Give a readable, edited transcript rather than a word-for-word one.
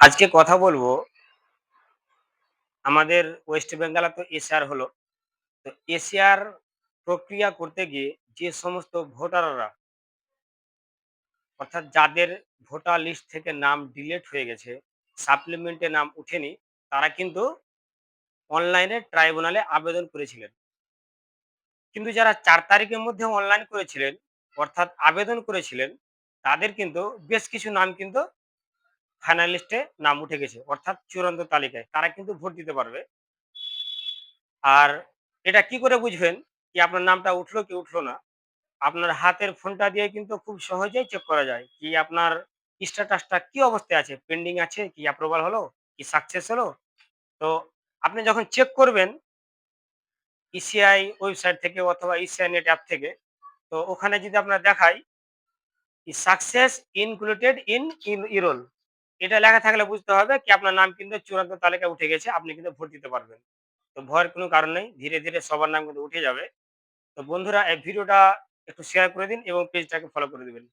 আজকে কথা বলবো আমাদের ওয়েস্ট বেঙ্গলে তো এসআর হলো। তো এসআর প্রক্রিয়া করতে গিয়ে যে সমস্ত ভোটাররা অর্থাৎ যাদের ভোটার লিস্ট থেকে নাম ডিলিট হয়ে গেছে, সাপ্লিমেন্টে নাম উঠেনি, তারা কিন্তু অনলাইনে ট্রাইব্যুনালে আবেদন করেছিলেন। কিন্তু যারা ৪ তারিখের মধ্যে অনলাইন করেছিলেন, অর্থাৎ আবেদন করেছিলেন, তাদের কিন্তু বেশ কিছু নাম কিন্তু ফাইনাল লিস্টে নাম উঠে গেছে। অর্থাৎ চূড়ান্ত তালিকায়। তারা কিন্তু ভোট দিতে পারবে। আর এটা কি করে বুঝবেন কি আপনার নামটা উঠলো কি উঠলো না? আপনার হাতের ফোনটা দিয়ে কিন্তু খুব সহজেই চেক করা যায়। কি আপনার স্ট্যাটাসটা কি অবস্থায় আছে? পেন্ডিং আছে? কি অ্যাপ্রুভাল হলো? কি সাকসেস হলো? তো আপনি যখন চেক করবেন ইসিআই ওয়েবসাইট থেকে অথবা ইসিআই নেট অ্যাপ থেকে, তো ওখানে যদি আপনার দেখায় সাকসেস ইনক্লুডেড ইন ইরোল, এটা লেখা থাকলে বুঝতে হবে কি আপনার নাম কিন্তু চূড়ান্ত তালিকায় উঠে গেছে। আপনি কিন্তু ভোট দিতে পারবেন। তো ভয়ের কোনো কারণ নেই। ধীরে, ধীরে সবার নাম কিন্তু উঠে যাবে। তো বন্ধুরা এই ভিডিওটা একটু শেয়ার করে দিন এবং পেজটাকে ফলো করে দিবেন।